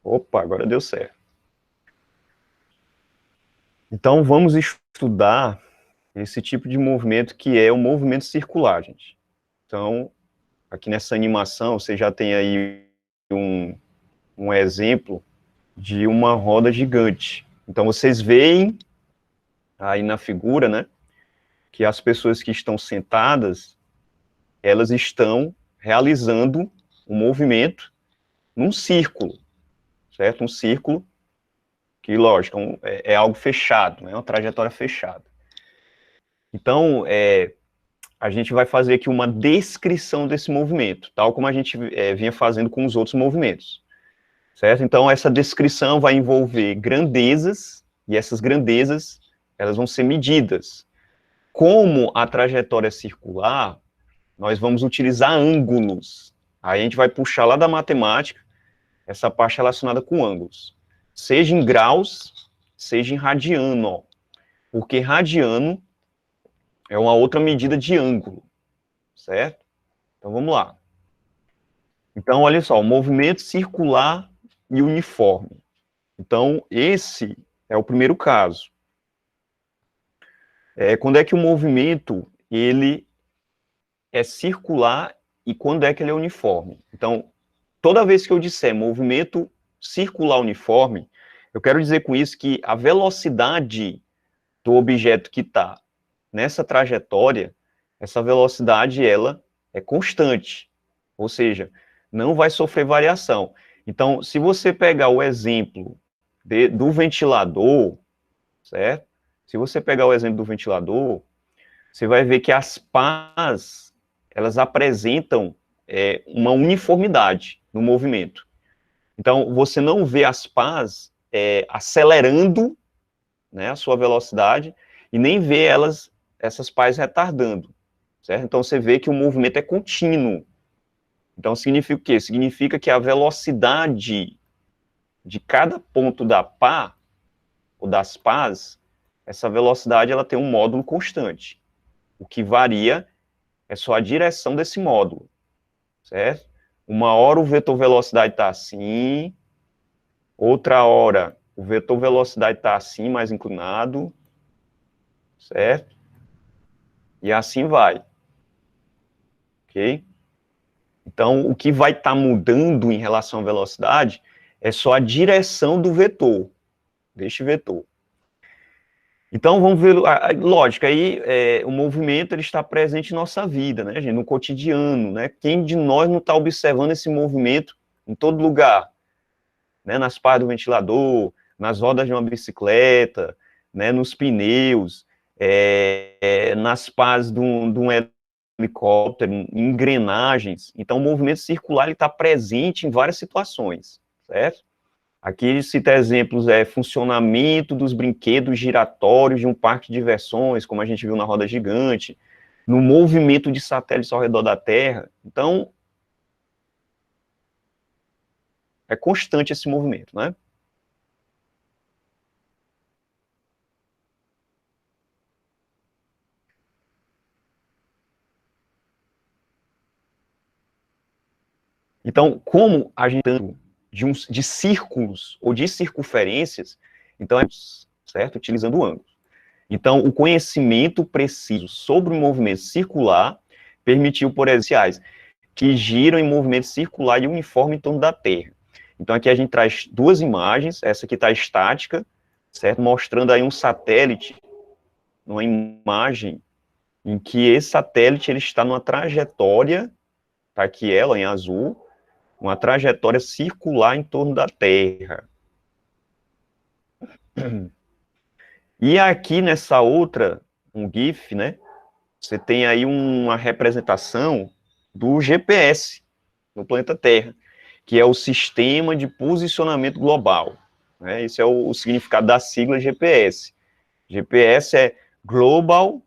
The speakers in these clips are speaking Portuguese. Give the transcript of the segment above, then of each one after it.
Opa, agora deu certo. Então, vamos estudar esse tipo de movimento que é o movimento circular, gente. Então, aqui nessa animação, você já tem aí um exemplo de uma roda gigante. Então, vocês veem aí na figura, né, que as pessoas que estão sentadas, elas estão realizando um movimento num círculo, certo? Um círculo que, lógico, é algo fechado, né, uma trajetória fechada. Então, a gente vai fazer aqui uma descrição desse movimento, tal como a gente vinha fazendo com os outros movimentos, certo? Então, essa descrição vai envolver grandezas, e essas grandezas, elas vão ser medidas. Como a trajetória é circular, nós vamos utilizar ângulos. Aí a gente vai puxar lá da matemática, essa parte relacionada com ângulos. Seja em graus, seja em radiano, porque radiano é uma outra medida de ângulo, certo? Então, vamos lá. Então, olha só, o movimento circular e uniforme. Então, esse é o primeiro caso. Quando é que o movimento, ele é circular e quando é que ele é uniforme? Então, toda vez que eu disser movimento circular uniforme, eu quero dizer com isso que a velocidade do objeto que está nessa trajetória, essa velocidade, ela é constante. Ou seja, não vai sofrer variação. Então, se você pegar o exemplo do ventilador, certo? Se você pegar o exemplo do ventilador, você vai ver que as pás, elas apresentam uma uniformidade no movimento. Então, você não vê as pás acelerando, né, a sua velocidade, e nem vê essas pás retardando, certo? Então, você vê que o movimento é contínuo. Então, significa o quê? Significa que a velocidade de cada ponto da pá, ou das pás, essa velocidade ela tem um módulo constante. O que varia é só a direção desse módulo, certo? Uma hora o vetor velocidade está assim, outra hora o vetor velocidade está assim, mais inclinado, certo? E assim vai, ok? Então, o que vai estar mudando em relação à velocidade é só a direção do vetor, deste vetor. Então, vamos ver, lógico, aí o movimento ele está presente em nossa vida, né, gente, no cotidiano, né? Quem de nós não está observando esse movimento em todo lugar, né? Nas pás do ventilador, nas rodas de uma bicicleta, né? Nos pneus, nas pás de um helicóptero, em engrenagens. Então, o movimento circular está presente em várias situações, certo? Aqui ele cita exemplos, funcionamento dos brinquedos giratórios de um parque de diversões, como a gente viu na roda gigante, no movimento de satélites ao redor da Terra. Então, é constante esse movimento, né? Então, como a gente de círculos ou de circunferências, então certo? Utilizando ângulos. Então, o conhecimento preciso sobre o movimento circular permitiu, por exemplo, que giram em movimento circular e uniforme em torno da Terra. Então, aqui a gente traz duas imagens, essa aqui está estática, certo? Mostrando aí um satélite, uma imagem em que esse satélite ele está numa trajetória, tá aqui ela em azul, uma trajetória circular em torno da Terra. E aqui nessa outra, um GIF, né? Você tem aí uma representação do GPS no planeta Terra, que é o Sistema de Posicionamento Global, né? Esse é o significado da sigla GPS. GPS é Global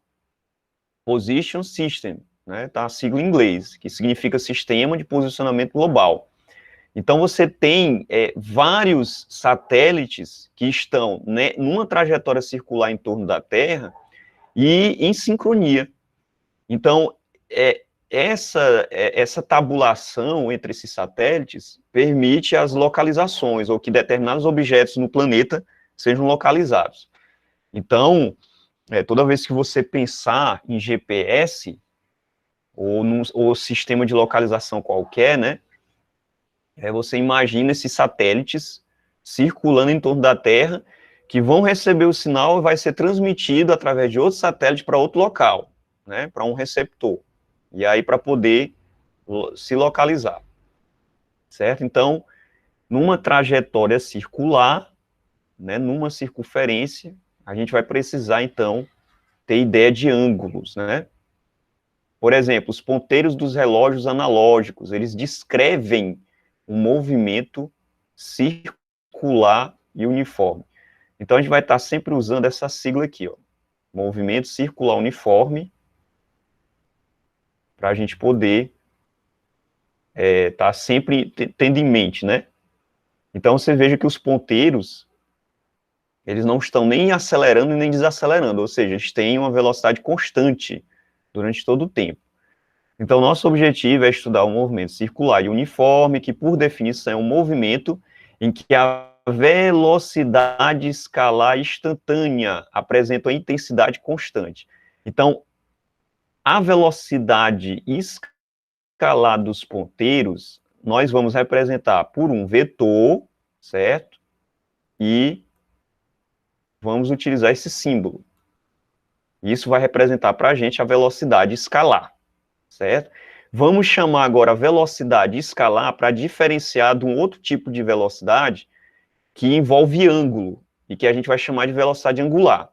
Position System, né? Tá a sigla em inglês, que significa Sistema de Posicionamento Global. Então, você tem vários satélites que estão, né, numa trajetória circular em torno da Terra e em sincronia. Então, essa tabulação entre esses satélites permite as localizações, ou que determinados objetos no planeta sejam localizados. Então, toda vez que você pensar em GPS, ou sistema de localização qualquer, né, você imagina esses satélites circulando em torno da Terra, que vão receber o sinal e vai ser transmitido através de outro satélite para outro local, né, para um receptor. E aí para poder se localizar, certo? Então, numa trajetória circular, né, numa circunferência, a gente vai precisar, então, ter ideia de ângulos, né? Por exemplo, os ponteiros dos relógios analógicos, eles descrevem um movimento circular e uniforme. Então, a gente vai estar sempre usando essa sigla aqui, ó, movimento circular uniforme, para a gente poder estar sempre tendo em mente, né? Então, você veja que os ponteiros, eles não estão nem acelerando nem desacelerando, ou seja, eles têm uma velocidade constante durante todo o tempo. Então, nosso objetivo é estudar um movimento circular e uniforme, que, por definição, é um movimento em que a velocidade escalar instantânea apresenta uma intensidade constante. Então, a velocidade escalar dos ponteiros, nós vamos representar por um vetor, certo? E vamos utilizar esse símbolo. Isso vai representar para a gente a velocidade escalar, certo? Vamos chamar agora a velocidade escalar para diferenciar de um outro tipo de velocidade que envolve ângulo, e que a gente vai chamar de velocidade angular.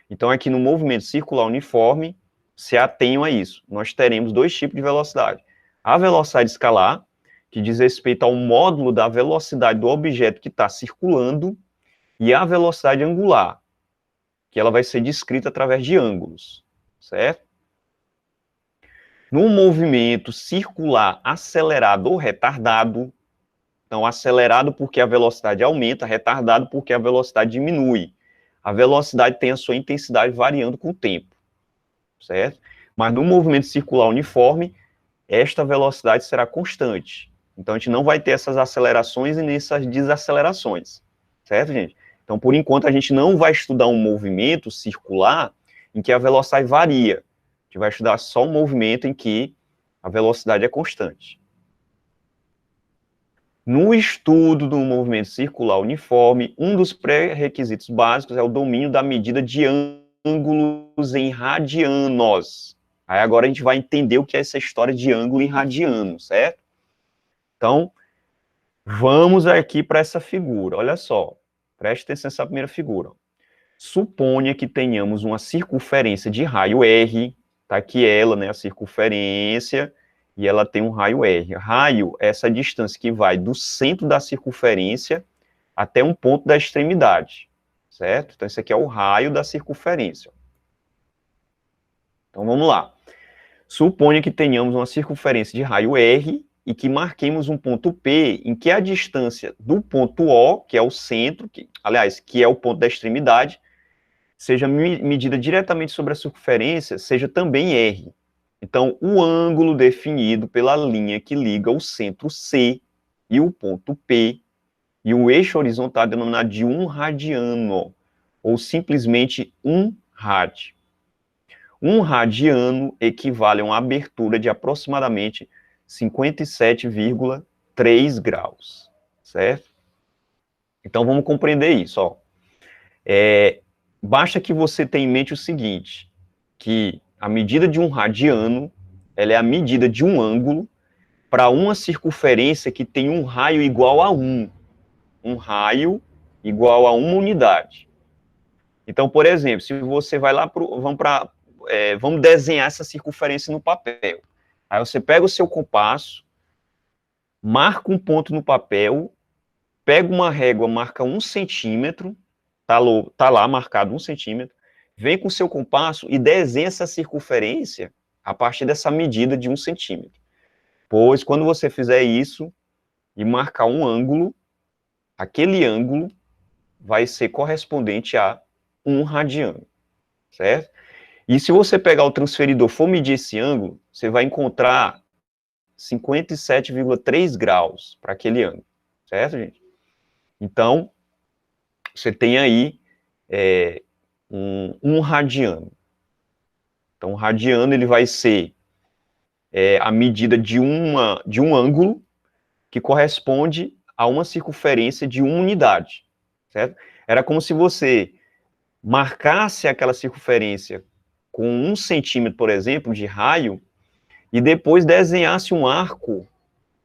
Então, aqui no movimento circular uniforme, se atenham a isso. Nós teremos dois tipos de velocidade. A velocidade escalar, que diz respeito ao módulo da velocidade do objeto que está circulando, e a velocidade angular, que ela vai ser descrita através de ângulos, certo? No movimento circular acelerado ou retardado, então acelerado porque a velocidade aumenta, retardado porque a velocidade diminui. A velocidade tem a sua intensidade variando com o tempo, certo? Mas no movimento circular uniforme, esta velocidade será constante. Então a gente não vai ter essas acelerações e nem essas desacelerações, certo, gente? Então, por enquanto, a gente não vai estudar um movimento circular em que a velocidade varia. A gente vai estudar só um movimento em que a velocidade é constante. No estudo do movimento circular uniforme, um dos pré-requisitos básicos é o domínio da medida de ângulos em radianos. Aí agora a gente vai entender o que é essa história de ângulo em radiano, certo? Então, vamos aqui para essa figura. Olha só, preste atenção nessa primeira figura. Suponha que tenhamos uma circunferência de raio R, tá aqui ela, né, a circunferência, e ela tem um raio R. Raio é essa distância que vai do centro da circunferência até um ponto da extremidade, certo? Então, esse aqui é o raio da circunferência. Então, vamos lá. Suponha que tenhamos uma circunferência de raio R e que marquemos um ponto P em que a distância do ponto O, que é o centro, que é o ponto da extremidade, seja medida diretamente sobre a circunferência, seja também R. Então, o ângulo definido pela linha que liga o centro C e o ponto P, e o eixo horizontal é denominado de 1 radiano, ou simplesmente 1 rad. 1 radiano equivale a uma abertura de aproximadamente 57,3 graus, certo? Então, vamos compreender isso, ó. Basta que você tenha em mente o seguinte, que a medida de 1 radiano, ela é a medida de um ângulo para uma circunferência que tem um raio igual a 1. Um raio igual a uma unidade. Então, por exemplo, se você vai lá, vamos desenhar essa circunferência no papel. Aí você pega o seu compasso, marca um ponto no papel, pega uma régua, marca 1 centímetro, tá lá marcado 1 centímetro, vem com o seu compasso e desenha essa circunferência a partir dessa medida de 1 centímetro. Pois, quando você fizer isso e marcar um ângulo, aquele ângulo vai ser correspondente a 1 radiano, certo? E se você pegar o transferidor, for medir esse ângulo, você vai encontrar 57,3 graus para aquele ângulo, certo, gente? Então, você tem aí um radiano. Então, o radiano ele vai ser a medida de um ângulo que corresponde a uma circunferência de uma unidade, certo? Era como se você marcasse aquela circunferência com 1 centímetro, por exemplo, de raio, e depois desenhasse um arco,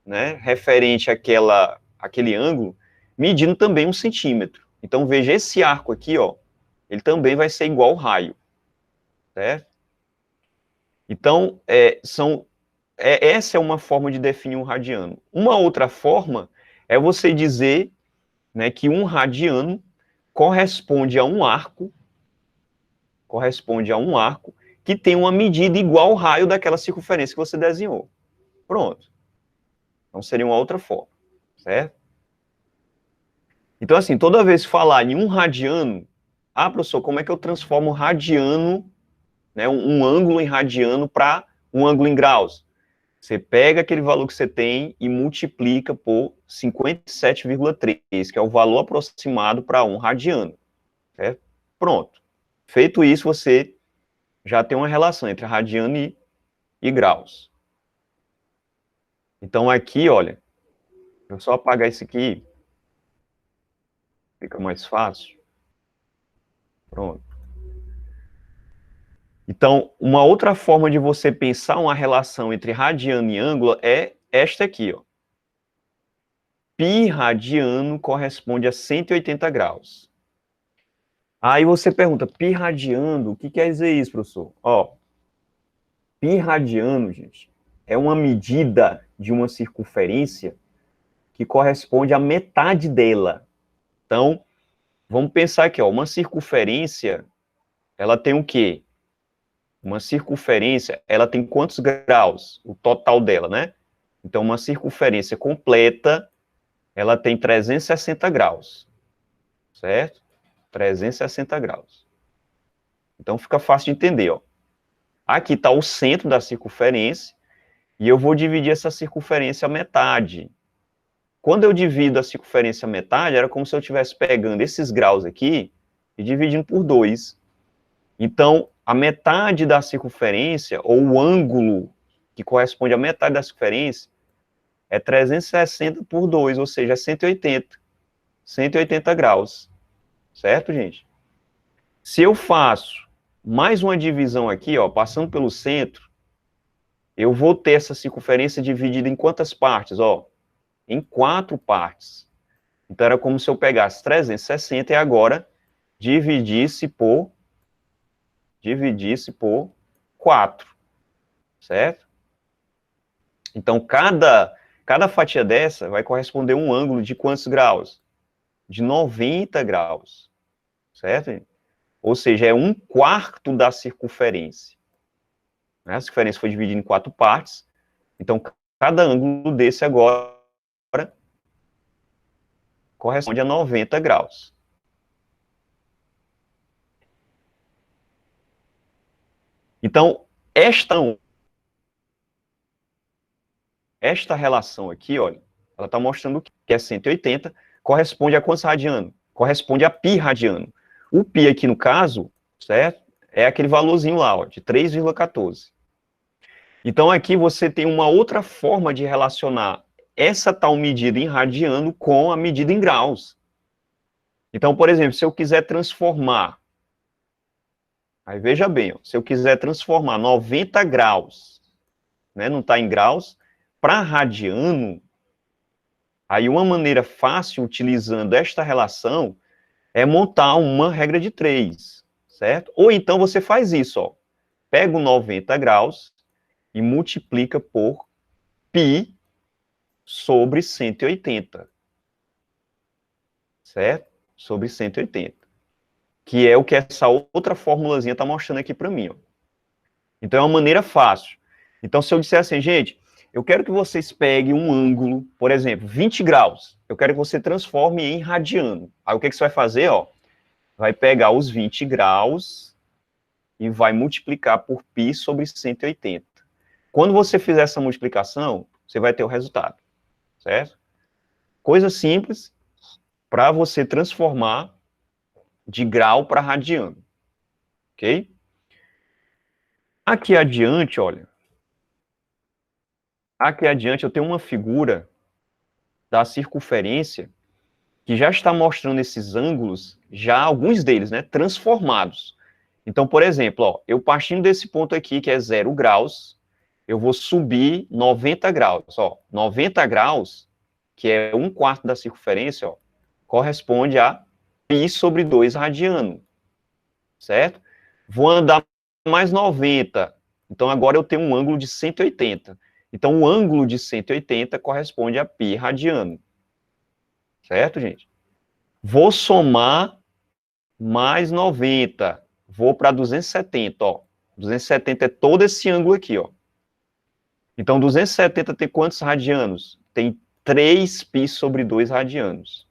né, referente àquele ângulo, medindo também 1 centímetro. Então, veja, esse arco aqui, ó, ele também vai ser igual ao raio, certo? Então, essa é uma forma de definir um radiano. Uma outra forma é você dizer, né, que um radiano corresponde a um arco que tem uma medida igual ao raio daquela circunferência que você desenhou. Pronto. Então, seria uma outra forma, certo? Então, assim, toda vez que falar em um radiano, professor, como é que eu transformo radiano, né, um ângulo em radiano para um ângulo em graus? Você pega aquele valor que você tem e multiplica por 57,3, que é o valor aproximado para um radiano, certo? Pronto. Feito isso, você já tem uma relação entre radiano e graus. Então, aqui, olha, eu só apagar isso aqui, fica mais fácil. Pronto. Então, uma outra forma de você pensar uma relação entre radiano e ângulo é esta aqui, ó. Π radiano corresponde a 180 graus. Aí você pergunta, π radiano, o que quer dizer isso, professor? Ó, π radiano, gente, é uma medida de uma circunferência que corresponde à metade dela. Então, vamos pensar aqui, ó, uma circunferência, ela tem o quê? Uma circunferência, ela tem quantos graus? O total dela, né? Então, uma circunferência completa, ela tem 360 graus, certo? 360 graus. Então, fica fácil de entender, ó. Aqui está o centro da circunferência, e eu vou dividir essa circunferência à metade. Quando eu divido a circunferência à metade, era como se eu estivesse pegando esses graus aqui e dividindo por 2. Então, a metade da circunferência, ou o ângulo que corresponde à metade da circunferência, é 360 por 2, ou seja, é 180. 180 graus. Certo, gente? Se eu faço mais uma divisão aqui, ó, passando pelo centro, eu vou ter essa circunferência dividida em quantas partes? Ó, em 4 partes. Então, era como se eu pegasse 360 e agora dividisse por 4, certo? Então, cada fatia dessa vai corresponder a um ângulo de quantos graus? De 90 graus, certo? Ou seja, é 1/4 da circunferência. A circunferência foi dividida em 4 partes, então cada ângulo desse agora corresponde a 90 graus. Então, esta relação aqui, olha, ela está mostrando que é 180, corresponde a quantos radiano? Corresponde a π radiano. O π aqui, no caso, certo? É aquele valorzinho lá, ó, de 3,14. Então, aqui você tem uma outra forma de relacionar essa tal medida em radiano com a medida em graus. Então, por exemplo, se eu quiser transformar, aí veja bem, ó, se eu quiser transformar 90 graus, né, não está em graus, para radiano, aí uma maneira fácil, utilizando esta relação, é montar uma regra de 3, certo? Ou então você faz isso, ó, pega o 90 graus e multiplica por π sobre 180, certo? Sobre 180, que é o que essa outra formulazinha está mostrando aqui para mim, ó. Então, é uma maneira fácil. Então, se eu disser assim, gente, eu quero que vocês peguem um ângulo, por exemplo, 20 graus, eu quero que você transforme em radiano. Aí, o que você vai fazer, ó? Vai pegar os 20 graus e vai multiplicar por π sobre 180. Quando você fizer essa multiplicação, você vai ter o resultado, certo? Coisa simples para você transformar de grau para radiano, ok? Aqui adiante, olha, aqui adiante eu tenho uma figura da circunferência que já está mostrando esses ângulos, já alguns deles, né, transformados. Então, por exemplo, ó, eu partindo desse ponto aqui, que é 0 graus, eu vou subir 90 graus. Ó, 90 graus, que é 1/4 da circunferência, ó, corresponde a π sobre 2 radiano, certo? Vou andar mais 90, então agora eu tenho um ângulo de 180. Então, o ângulo de 180 corresponde a π radiano, certo, gente? Vou somar mais 90, vou para 270, ó. 270 é todo esse ângulo aqui, ó. Então, 270 tem quantos radianos? Tem 3π sobre 2 radianos,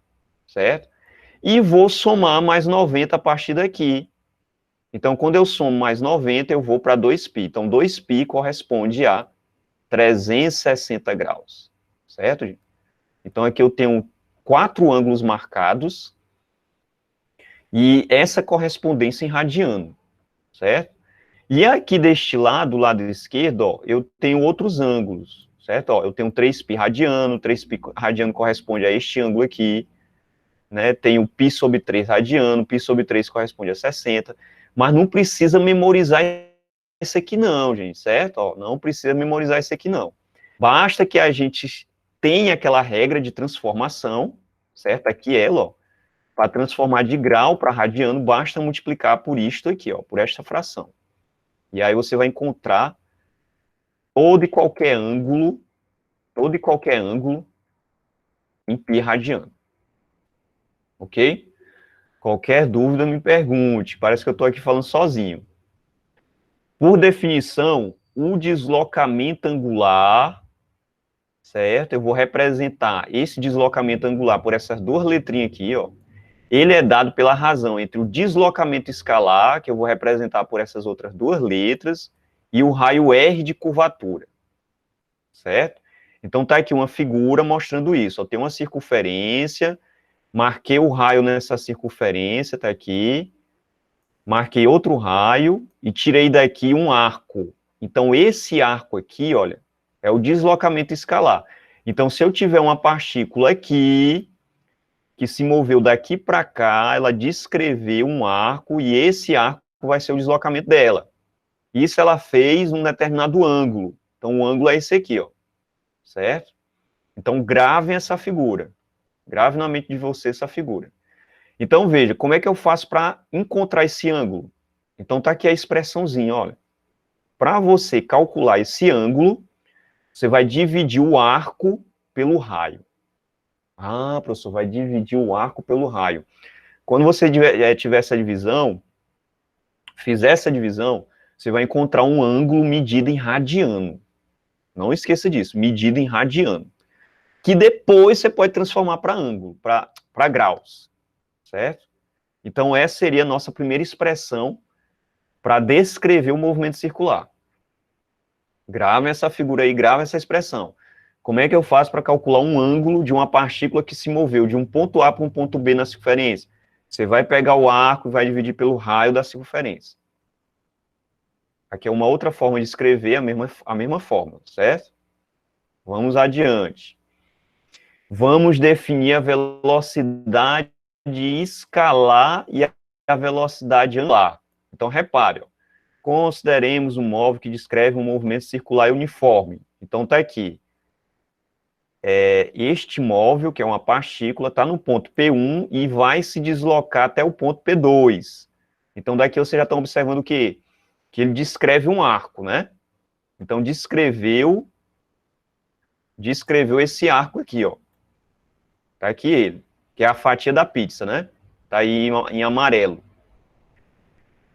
certo? E vou somar mais 90 a partir daqui. Então, quando eu somo mais 90, eu vou para 2π. Então, 2π corresponde a 360 graus, certo, gente? Então, aqui eu tenho 4 ângulos marcados, e essa correspondência em radiano, certo? E aqui deste lado, do lado esquerdo, ó, eu tenho outros ângulos, certo? Ó, eu tenho 3π radiano, 3π radiano corresponde a este ângulo aqui, né? Tenho π sobre 3 radiano, π sobre 3 corresponde a 60, mas não precisa memorizar esse aqui não, gente, certo? Ó, não precisa memorizar esse aqui não. Basta que a gente tenha aquela regra de transformação, certo? Aqui ela, ó, para transformar de grau para radiano, basta multiplicar por isto aqui, ó, por esta fração. E aí você vai encontrar todo e qualquer ângulo em π radiano. Ok? Qualquer dúvida me pergunte, parece que eu estou aqui falando sozinho. Por definição, o deslocamento angular, certo? Eu vou representar esse deslocamento angular por essas duas letrinhas aqui, ó. Ele é dado pela razão entre o deslocamento escalar, que eu vou representar por essas outras duas letras, e o raio R de curvatura, certo? Então, tá aqui uma figura mostrando isso. Ó, tem uma circunferência, marquei o raio nessa circunferência, tá aqui, marquei outro raio e tirei daqui um arco. Então, esse arco aqui, olha, é o deslocamento escalar. Então, se eu tiver uma partícula aqui, que se moveu daqui para cá, ela descreveu um arco, e esse arco vai ser o deslocamento dela. Isso ela fez num determinado ângulo. Então, o ângulo é esse aqui, ó. Certo? Então, gravem essa figura. Grave na mente de você essa figura. Então, veja, como é que eu faço para encontrar esse ângulo? Então, tá aqui a expressãozinha, olha. Para você calcular esse ângulo, você vai dividir o arco pelo raio. Ah, professor, vai dividir o arco pelo raio. Quando você tiver essa divisão, fizer essa divisão, você vai encontrar um ângulo medido em radiano. Não esqueça disso, medido em radiano. Que depois você pode transformar para ângulo, para graus, certo? Então, essa seria a nossa primeira expressão para descrever o movimento circular. Grave essa figura aí, grave essa expressão. Como é que eu faço para calcular um ângulo de uma partícula que se moveu de um ponto A para um ponto B na circunferência? Você vai pegar o arco e vai dividir pelo raio da circunferência. Aqui é uma outra forma de escrever a mesma fórmula, certo? Vamos adiante. Vamos definir a velocidade escalar e a velocidade angular. Então, repare, ó, consideremos um móvel que descreve um movimento circular e uniforme. Então, está aqui. Este móvel, que é uma partícula, está no ponto P1 e vai se deslocar até o ponto P2. Então, daqui vocês já estão observando o quê? Que ele descreve um arco, né? Então, descreveu esse arco aqui, ó. Tá aqui ele, que é a fatia da pizza, né? Tá aí em amarelo.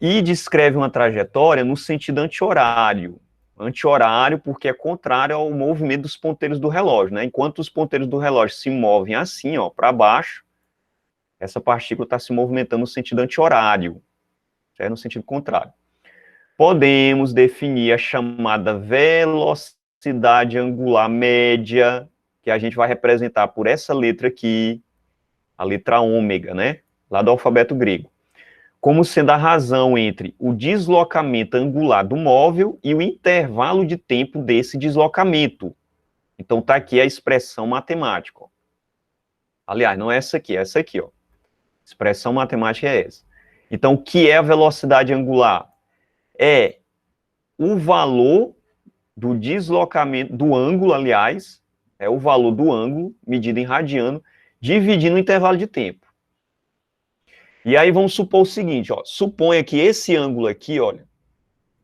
E descreve uma trajetória no sentido anti-horário. Anti-horário porque é contrário ao movimento dos ponteiros do relógio, né? Enquanto os ponteiros do relógio se movem assim, ó, para baixo, essa partícula está se movimentando no sentido anti-horário, no sentido contrário. podemos definir a chamada velocidade angular média, que a gente vai representar por essa letra aqui, a letra ômega, né? Lá do alfabeto grego, como sendo a razão entre o deslocamento angular do móvel e o intervalo de tempo desse deslocamento. Então, está aqui a expressão matemática. Ó. Aliás, não é essa aqui, é essa aqui. Ó. A expressão matemática é essa. Então, o que é a velocidade angular? É o valor do deslocamento, do ângulo, aliás, é o valor do ângulo, medido em radiano, dividindo o intervalo de tempo. E aí vamos supor o seguinte, ó, suponha que esse ângulo aqui, olha,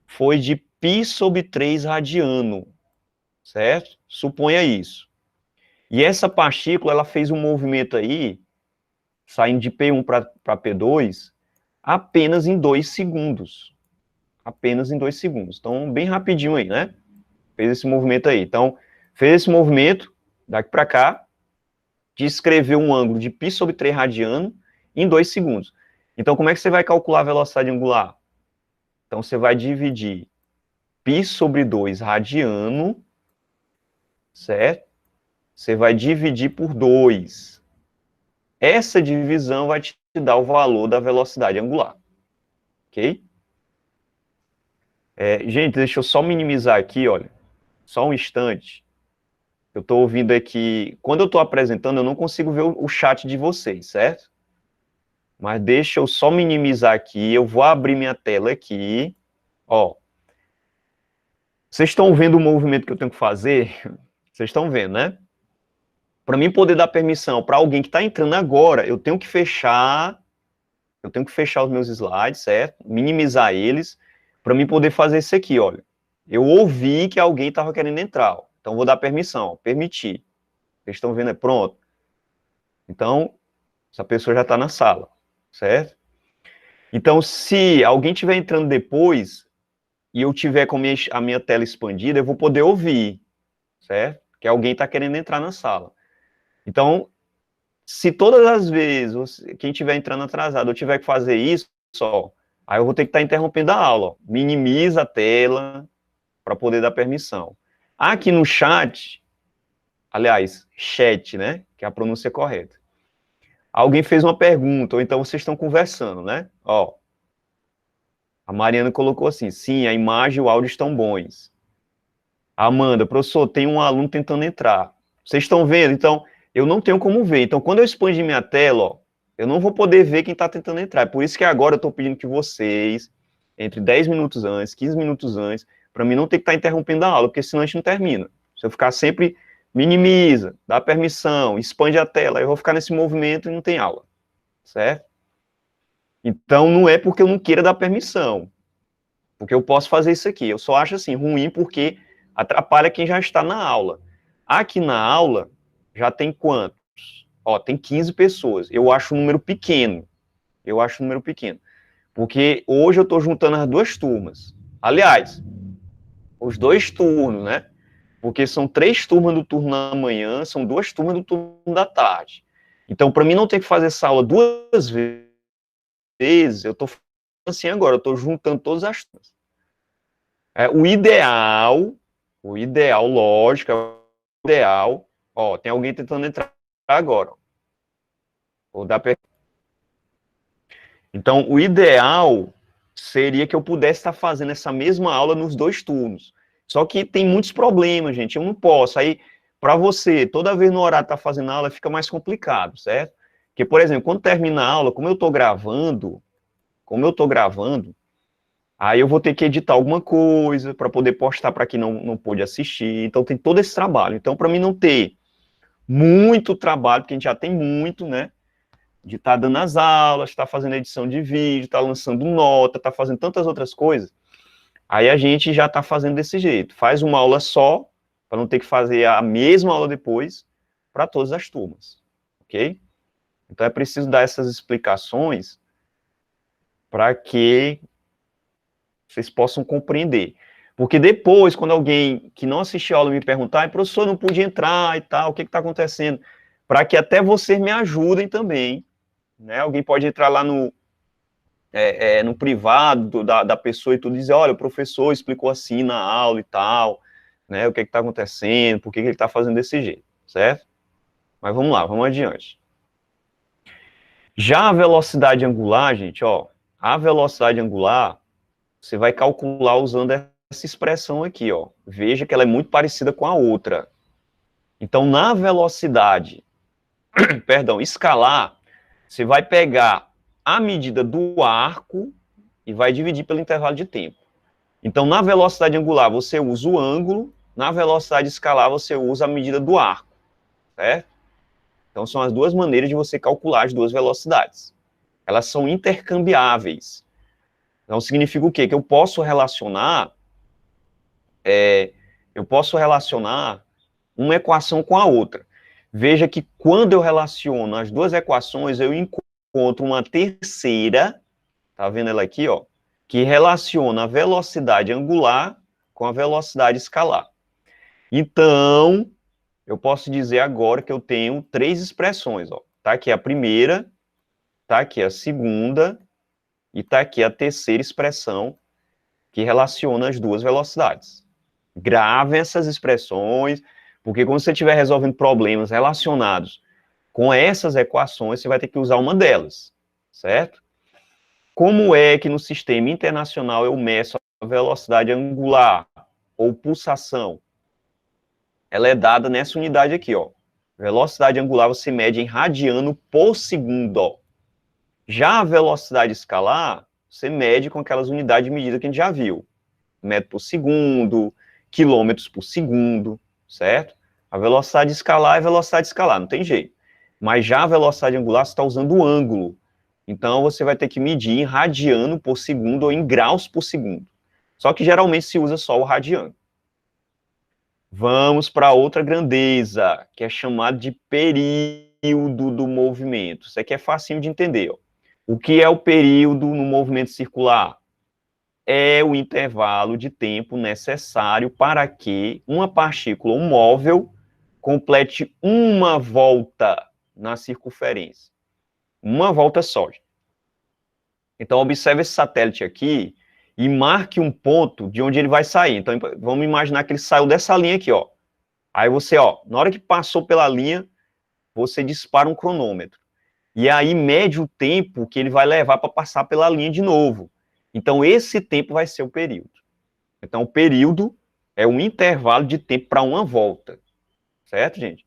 foi de π/3 radiano, certo? Suponha isso. E essa partícula, ela fez um movimento aí, saindo de P1 para P2, apenas em 2 segundos. Apenas em 2 segundos. Então, bem rapidinho aí, né? Fez esse movimento aí. Então, fez esse movimento, daqui para cá, descreveu um ângulo de π/3 radiano em 2 segundos. Então, como é que você vai calcular a velocidade angular? Então, você vai dividir π/2 radiano, certo? Você vai dividir por 2. Essa divisão vai te dar o valor da velocidade angular. Ok? Gente, deixa eu só minimizar aqui, olha. Só um instante. Eu estou ouvindo aqui... Quando eu estou apresentando, eu não consigo ver o chat de vocês, certo? Mas deixa eu só minimizar aqui. Eu vou abrir minha tela aqui. Ó. Vocês estão vendo o movimento que eu tenho que fazer? Vocês estão vendo, né? Para mim poder dar permissão para alguém que está entrando agora, eu tenho que fechar os meus slides, certo? Minimizar eles, para mim poder fazer isso aqui, olha. Eu ouvi que alguém estava querendo entrar, ó. Então vou dar permissão, ó, permitir. Vocês estão vendo, pronto. Então, essa pessoa já está na sala, certo? Então, se alguém estiver entrando depois, e eu tiver com a minha tela expandida, eu vou poder ouvir, certo? Que alguém está querendo entrar na sala. Então, se todas as vezes quem estiver entrando atrasado eu tiver que fazer isso, ó, aí eu vou ter que estar interrompendo a aula. Ó. Minimiza a tela para poder dar permissão. Aqui no chat, aliás, chat, né? Que é a pronúncia correta. Alguém fez uma pergunta, ou então vocês estão conversando, né? Ó, a Mariana colocou assim, sim, a imagem e o áudio estão bons. Amanda, professor, tem um aluno tentando entrar. Vocês estão vendo? Então, eu não tenho como ver. Então, quando eu expandir minha tela, ó, eu não vou poder ver quem está tentando entrar. É por isso que agora eu estou pedindo que vocês, entre 10 minutos antes, 15 minutos antes, para mim não ter que estar interrompendo a aula, porque senão a gente não termina. Se eu ficar sempre, minimiza, dá permissão, expande a tela, eu vou ficar nesse movimento e não tem aula, certo? Então, não é porque eu não queira dar permissão, porque eu posso fazer isso aqui. Eu só acho assim, ruim porque atrapalha quem já está na aula. Aqui na aula, já tem quantos? Ó, tem 15 pessoas. Eu acho um número pequeno. Eu acho um número pequeno. Porque hoje eu estou juntando as duas turmas. Aliás, os dois turnos, né? Porque são 3 turmas do turno da manhã, são 2 turmas do turno da tarde. Então, para mim não ter que fazer essa aula 2 vezes, eu estou fazendo assim agora, eu estou juntando todas as turmas. O ideal, lógico, o ideal, ó, tem alguém tentando entrar agora. Vou dar Então, o ideal seria que eu pudesse estar fazendo essa mesma aula nos 2 turnos. Só que tem muitos problemas, gente, eu não posso. Aí, para você, toda vez no horário estar fazendo aula, fica mais complicado, certo? Porque, por exemplo, quando termina a aula, como eu estou gravando, aí eu vou ter que editar alguma coisa para poder postar para quem não pôde assistir. Então, tem todo esse trabalho. Então, para mim não ter muito trabalho, porque a gente já tem muito, né? De estar dando as aulas, estar fazendo edição de vídeo, estar lançando nota, estar fazendo tantas outras coisas. Aí a gente já está fazendo desse jeito. Faz uma aula só, para não ter que fazer a mesma aula depois, para todas as turmas. Ok? Então é preciso dar essas explicações para que vocês possam compreender. Porque depois, quando alguém que não assistiu a aula me perguntar, professor, não pude entrar e tal, o que está acontecendo? Para que até vocês me ajudem também. Né? Alguém pode entrar lá no no privado da pessoa e tudo, dizer, olha, o professor explicou assim na aula e tal, né, o que está acontecendo, por que ele está fazendo desse jeito, certo? Mas vamos lá, vamos adiante. Já a velocidade angular, gente, ó, a velocidade angular, você vai calcular usando essa expressão aqui, ó. Veja que ela é muito parecida com a outra. Então, na velocidade, perdão, escalar, você vai pegar a medida do arco e vai dividir pelo intervalo de tempo. Então, na velocidade angular, você usa o ângulo, na velocidade escalar, você usa a medida do arco, certo? Então, são as duas maneiras de você calcular as duas velocidades. Elas são intercambiáveis. Então, significa o quê? Que eu posso relacionar uma equação com a outra. Veja que quando eu relaciono as duas equações, eu encontro uma terceira, tá vendo ela aqui, ó, que relaciona a velocidade angular com a velocidade escalar. Então, eu posso dizer agora que eu tenho três expressões, ó. Tá aqui a primeira, tá aqui a segunda e tá aqui a terceira expressão que relaciona as duas velocidades. Gravem essas expressões, porque quando você estiver resolvendo problemas relacionados com essas equações, você vai ter que usar uma delas, certo? Como é que no sistema internacional eu meço a velocidade angular ou pulsação? Ela é dada nessa unidade aqui, ó. Velocidade angular você mede em radiano por segundo, ó. Já a velocidade escalar, você mede com aquelas unidades de medida que a gente já viu. Metro por segundo, quilômetros por segundo, certo? A velocidade escalar é velocidade escalar, não tem jeito. Mas já a velocidade angular, você está usando o ângulo. Então, você vai ter que medir em radiano por segundo ou em graus por segundo. Só que geralmente se usa só o radiano. Vamos para outra grandeza, que é chamado de período do movimento. Isso aqui é facinho de entender, ó. O que é o período no movimento circular? É o intervalo de tempo necessário para que uma partícula, um móvel, complete uma volta na circunferência. Uma volta só. Então, observe esse satélite aqui e marque um ponto de onde ele vai sair. Então, vamos imaginar que ele saiu dessa linha aqui, ó. Aí você, ó, na hora que passou pela linha, você dispara um cronômetro. E aí mede o tempo que ele vai levar para passar pela linha de novo. Então, esse tempo vai ser o período. Então, o período é um intervalo de tempo para uma volta. Certo, gente?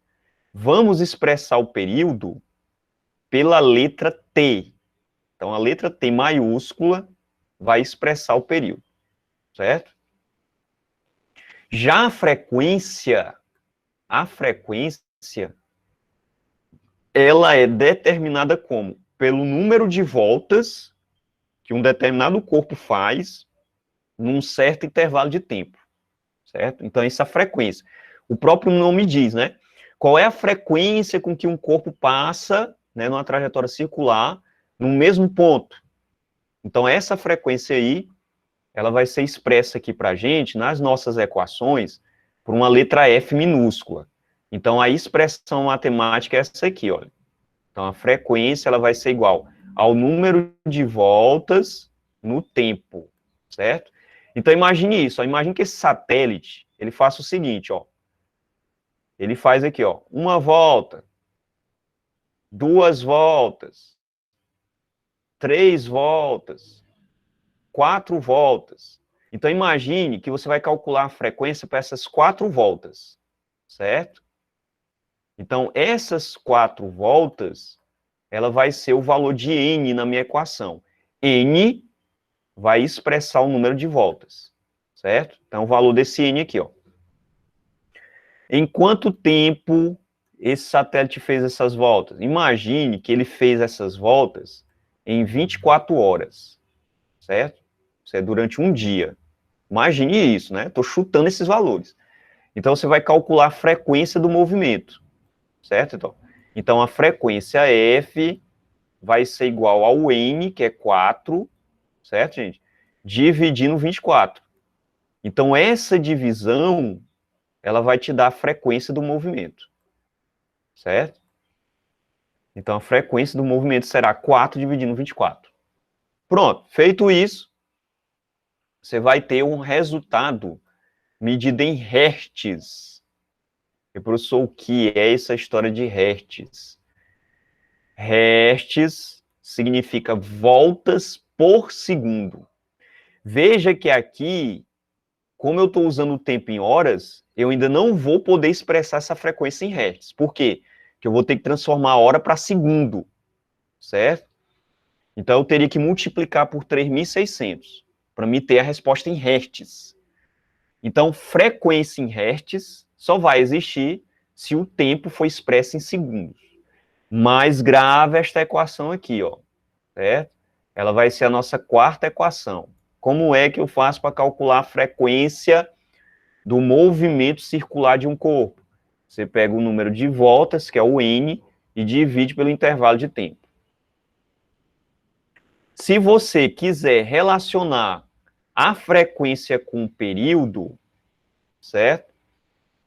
Vamos expressar o período pela letra T. Então, a letra T maiúscula vai expressar o período. Certo? Já a frequência, ela é determinada como? Pelo número de voltas que um determinado corpo faz num certo intervalo de tempo, certo? Então, essa frequência. O próprio nome diz, né? Qual é a frequência com que um corpo passa, né, numa trajetória circular, no mesmo ponto. Então, essa frequência aí, ela vai ser expressa aqui para a gente, nas nossas equações, por uma letra F minúscula. Então, a expressão matemática é essa aqui, olha. Então, a frequência, ela vai ser igual ao número de voltas no tempo, certo? Então, imagine isso, ó, imagine que esse satélite, ele faça o seguinte, ó. Ele faz aqui, ó, uma volta, duas voltas, três voltas, quatro voltas. Então, imagine que você vai calcular a frequência para essas quatro voltas, certo? Então, essas quatro voltas, ela vai ser o valor de n na minha equação. N vai expressar o número de voltas, certo? Então, o valor desse n aqui, ó. Em quanto tempo esse satélite fez essas voltas? Imagine que ele fez essas voltas em 24 horas, certo? Isso é durante um dia. Imagine isso, né? Estou chutando esses valores. Então, você vai calcular a frequência do movimento, certo? Então, a frequência F vai ser igual ao N, que é 4, certo, gente? Dividindo 24. Então, essa divisão, ela vai te dar a frequência do movimento, certo? Então, a frequência do movimento será 4 dividindo 24. Pronto, feito isso, você vai ter um resultado medido em hertz. E, professor, o que é essa história de hertz? Hertz significa voltas por segundo. Veja que aqui, como eu estou usando o tempo em horas, eu ainda não vou poder expressar essa frequência em hertz. Por quê? Porque eu vou ter que transformar a hora para segundo, certo? Então, eu teria que multiplicar por 3.600 para me ter a resposta em hertz. Então, frequência em hertz só vai existir se o tempo for expresso em segundos. Mais grave esta equação aqui, ó, certo? Ela vai ser a nossa quarta equação. Como é que eu faço para calcular a frequência do movimento circular de um corpo? Você pega o número de voltas, que é o n, e divide pelo intervalo de tempo. Se você quiser relacionar a frequência com o período, certo?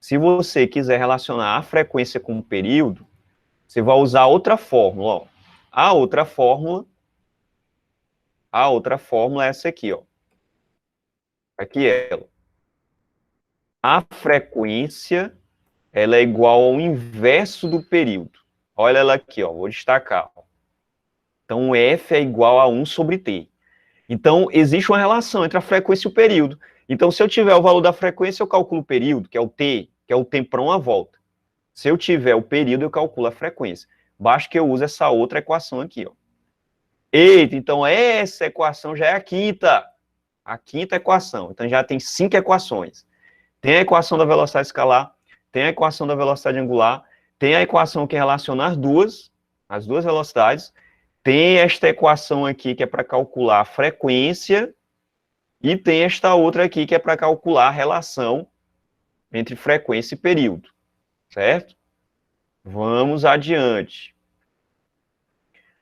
Se você quiser relacionar a frequência com o período, você vai usar outra fórmula, ó. A outra fórmula é essa aqui, ó. Aqui é ela. A frequência, ela é igual ao inverso do período. Olha ela aqui, ó. Vou destacar. Então, F é igual a 1 sobre T. Então, existe uma relação entre a frequência e o período. Então, se eu tiver o valor da frequência, eu calculo o período, que é o T, que é o tempo para uma volta. Se eu tiver o período, eu calculo a frequência. Basta que eu use essa outra equação aqui, ó. Eita, então essa equação já é a quinta equação. Então já tem 5 equações. Tem a equação da velocidade escalar, tem a equação da velocidade angular, tem a equação que relaciona as duas velocidades, tem esta equação aqui que é para calcular a frequência, e tem esta outra aqui que é para calcular a relação entre frequência e período, certo? Vamos adiante.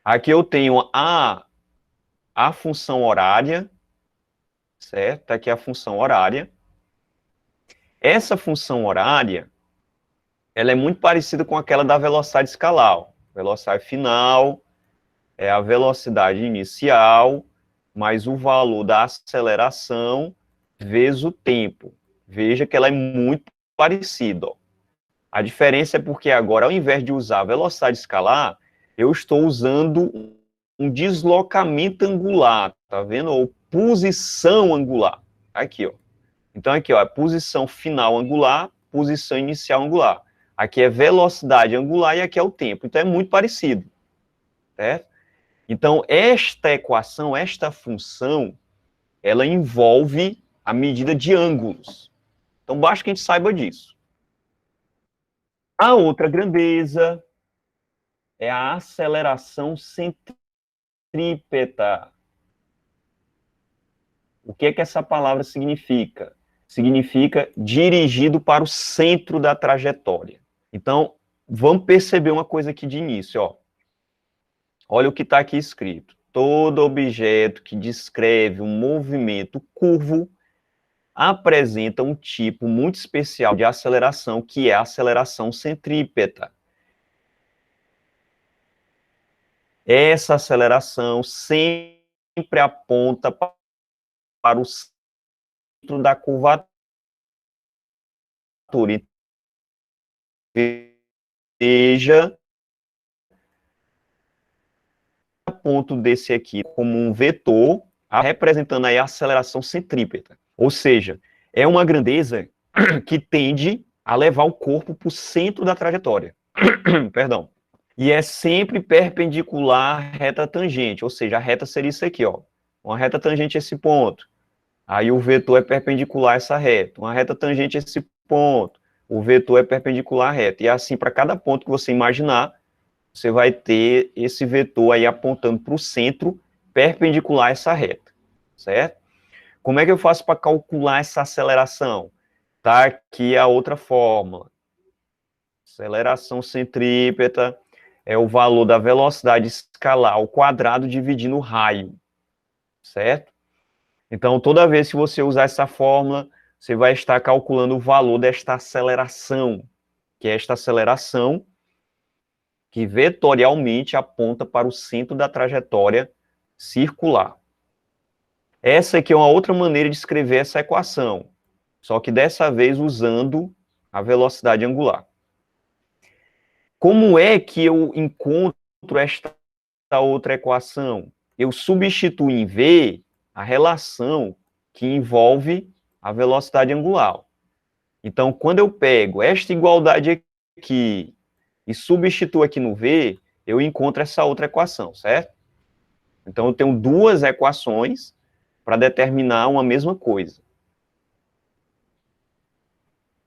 Aqui eu tenho a função horária, certo? Aqui é a função horária. Essa função horária, ela é muito parecida com aquela da velocidade escalar. Ó. Velocidade final é a velocidade inicial, mais o valor da aceleração vezes o tempo. Veja que ela é muito parecida. Ó. A diferença é porque agora, ao invés de usar a velocidade escalar, eu estou usando um deslocamento angular, tá vendo? Ou posição angular. Aqui, ó. Então, aqui, ó, é posição final angular, posição inicial angular. Aqui é velocidade angular e aqui é o tempo. Então, é muito parecido, certo? Então, esta equação, esta função, ela envolve a medida de ângulos. Então, basta que a gente saiba disso. A outra grandeza é a aceleração centrípeta. O que é que essa palavra significa? Significa dirigido para o centro da trajetória. Então, vamos perceber uma coisa aqui de início, ó. Olha o que está aqui escrito. Todo objeto que descreve um movimento curvo apresenta um tipo muito especial de aceleração, que é a aceleração centrípeta. Essa aceleração sempre aponta para o centro da curvatura. Veja ponto desse aqui como um vetor, representando aí a aceleração centrípeta. Ou seja, é uma grandeza que tende a levar o corpo para o centro da trajetória. Perdão. E é sempre perpendicular à reta tangente, ou seja, a reta seria isso aqui, ó. Uma reta tangente a esse ponto. Aí o vetor é perpendicular a essa reta. Uma reta tangente a esse ponto. O vetor é perpendicular à reta. E assim, para cada ponto que você imaginar, você vai ter esse vetor aí apontando para o centro, perpendicular a essa reta, certo? Como é que eu faço para calcular essa aceleração? Tá aqui a outra fórmula. Aceleração centrípeta é o valor da velocidade escalar ao quadrado dividindo o raio, certo? Então, toda vez que você usar essa fórmula, você vai estar calculando o valor desta aceleração, que é esta aceleração que vetorialmente aponta para o centro da trajetória circular, Essa aqui é uma outra maneira de escrever essa equação, só que dessa vez usando a velocidade angular. Como é que eu encontro esta outra equação? Eu substituo em V a relação que envolve a velocidade angular. Então, quando eu pego esta igualdade aqui e substituo aqui no V, eu encontro essa outra equação, certo? Então, eu tenho duas equações para determinar uma mesma coisa.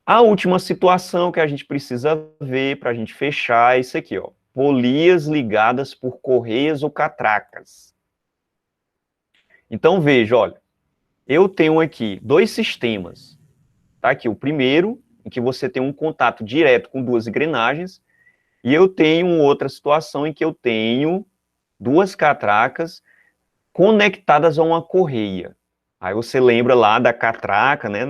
A última situação que a gente precisa ver para a gente fechar é isso aqui, ó. Polias ligadas por correias ou catracas. Então, veja, olha, eu tenho aqui dois sistemas. Tá aqui o primeiro, em que você tem um contato direto com duas engrenagens, e eu tenho outra situação em que eu tenho duas catracas conectadas a uma correia. Aí você lembra lá da catraca, né,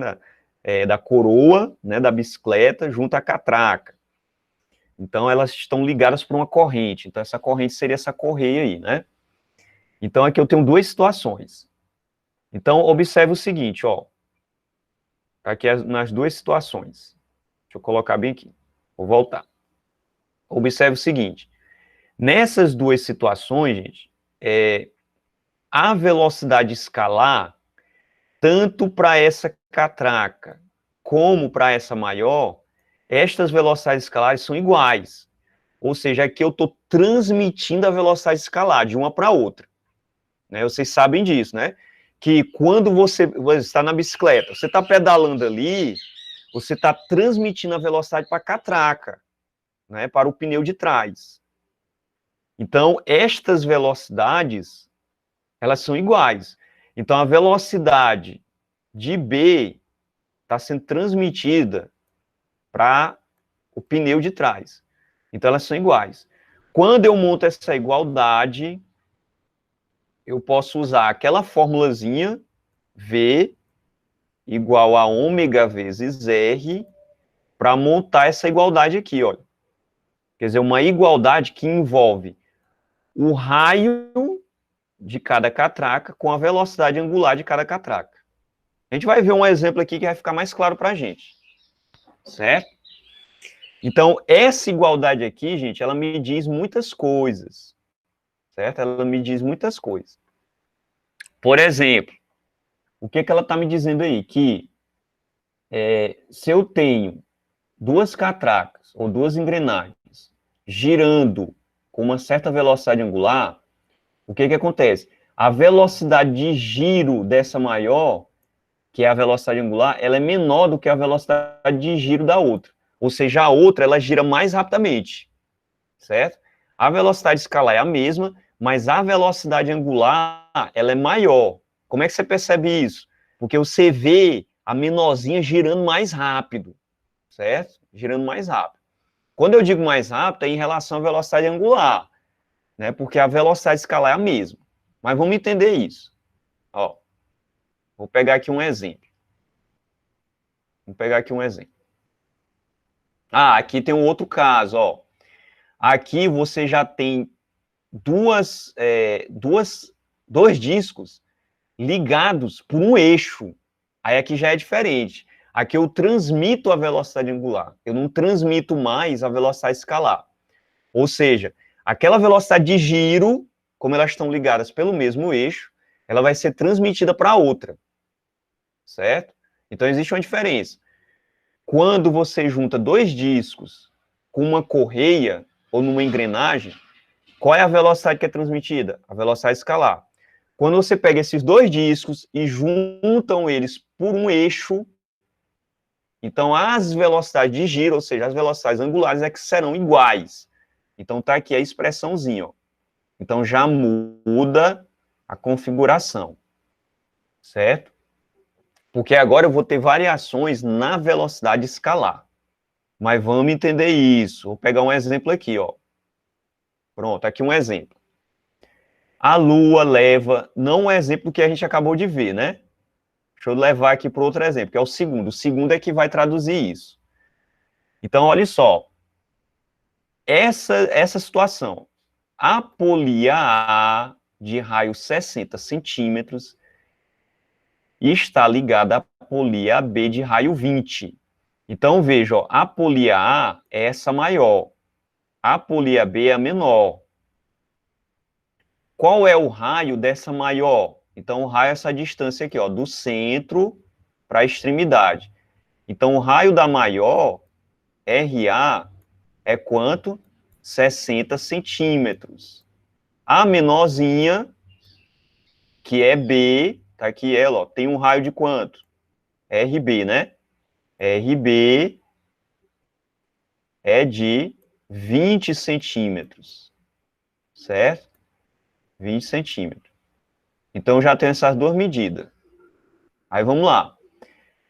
da coroa, né, da bicicleta junto à catraca. Então, elas estão ligadas por uma corrente. Então, essa corrente seria essa correia aí, né? Então, aqui eu tenho duas situações. Então, observe o seguinte, ó. Aqui nas duas situações. Deixa eu colocar bem aqui. Vou voltar. Observe o seguinte. Nessas duas situações, gente, a velocidade escalar, tanto para essa catraca como para essa maior, estas velocidades escalares são iguais. Ou seja, aqui eu estou transmitindo a velocidade escalar de uma para outra. Né? Vocês sabem disso, né? Que quando você está na bicicleta, você está pedalando ali, você está transmitindo a velocidade para a catraca, né? Para o pneu de trás. Então, estas velocidades, elas são iguais. Então, a velocidade de B está sendo transmitida para o pneu de trás. Então, elas são iguais. Quando eu monto essa igualdade, eu posso usar aquela formulazinha V igual a ômega vezes R para montar essa igualdade aqui, olha. Quer dizer, uma igualdade que envolve o raio de cada catraca com a velocidade angular de cada catraca. A gente vai ver um exemplo aqui que vai ficar mais claro para a gente, certo? Então, essa igualdade aqui, gente, ela me diz muitas coisas, certo? Ela me diz muitas coisas. Por exemplo, o que ela está me dizendo aí? Que se eu tenho duas catracas ou duas engrenagens girando com uma certa velocidade angular, o que acontece? A velocidade de giro dessa maior, que é a velocidade angular, ela é menor do que a velocidade de giro da outra. Ou seja, a outra, ela gira mais rapidamente, certo? A velocidade escalar é a mesma, mas a velocidade angular, ela é maior. Como é que você percebe isso? Porque você vê a menorzinha girando mais rápido, certo? Girando mais rápido. Quando eu digo mais rápido, é em relação à velocidade angular, né? Porque a velocidade escalar é a mesma. Mas vamos entender isso. Ó, vou pegar aqui um exemplo. Vou pegar aqui um exemplo. Ah, aqui tem um outro caso, ó. Aqui você já tem dois discos ligados por um eixo. Aí aqui já é diferente. Aqui eu transmito a velocidade angular. Eu não transmito mais a velocidade escalar. Ou seja, aquela velocidade de giro, como elas estão ligadas pelo mesmo eixo, ela vai ser transmitida para a outra. Certo? Então existe uma diferença. Quando você junta dois discos com uma correia ou numa engrenagem, qual é a velocidade que é transmitida? A velocidade escalar. Quando você pega esses dois discos e juntam eles por um eixo, então as velocidades de giro, ou seja, as velocidades angulares, é que serão iguais. Então tá aqui a expressãozinha, ó. Então já muda a configuração, certo? Porque agora eu vou ter variações na velocidade escalar. Mas vamos entender isso. Vou pegar um exemplo aqui, ó. Pronto, aqui um exemplo. A Lua leva, não um exemplo que a gente acabou de ver, né? Deixa eu levar aqui para outro exemplo, que é o segundo. O segundo é que vai traduzir isso. Então, olha só. Essa situação. A polia A, de raio 60 centímetros, e está ligada à polia AB de raio 20. Então, veja, ó, a polia A é essa maior, a polia B é a menor. Qual é o raio dessa maior? Então, o raio é essa distância aqui, ó, do centro para a extremidade. Então, o raio da maior, RA, é quanto? 60 centímetros. A menorzinha, que é B, tá aqui ela, ó, tem um raio de quanto? RB, né? RB é de 20 centímetros, certo? 20 centímetros. Então, já tem essas duas medidas. Aí, vamos lá.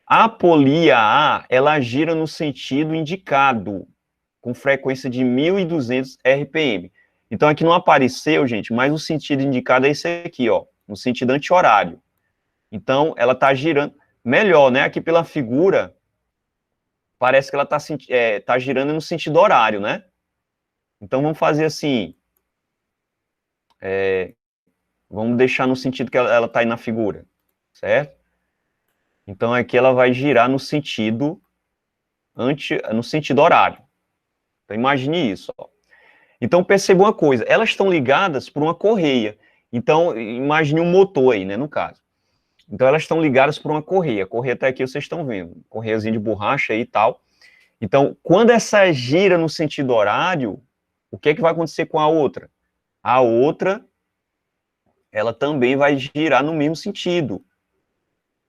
A polia A, ela gira no sentido indicado, com frequência de 1.200 RPM. Então, aqui não apareceu, gente, mas o sentido indicado é esse aqui, ó, no sentido anti-horário. Então, ela está girando melhor, né? Aqui pela figura, parece que ela está girando no sentido horário, né? Então, vamos fazer assim, vamos deixar no sentido que ela está aí na figura, certo? Então, aqui ela vai girar no sentido horário. Então, imagine isso, ó. Então, perceba uma coisa, elas estão ligadas por uma correia. Então, imagine um motor aí, né, no caso. Então, elas estão ligadas por uma correia. A correia está aqui, vocês estão vendo. Correiazinha de borracha aí e tal. Então, quando essa gira no sentido horário, o que é que vai acontecer com a outra? A outra, ela também vai girar no mesmo sentido,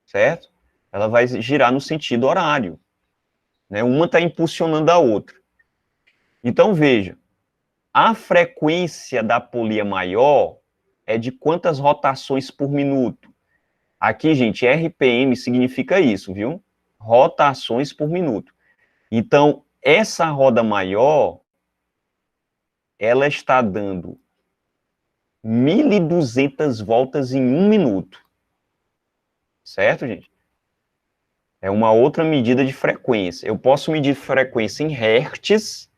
certo? Ela vai girar no sentido horário, né? Uma está impulsionando a outra. Então, veja, a frequência da polia maior é de quantas rotações por minuto? Aqui, gente, RPM significa isso, viu? Rotações por minuto. Então, essa roda maior, ela está dando 1.200 voltas em 1 minuto. Certo, gente? É uma outra medida de frequência. Eu posso medir frequência em hertz,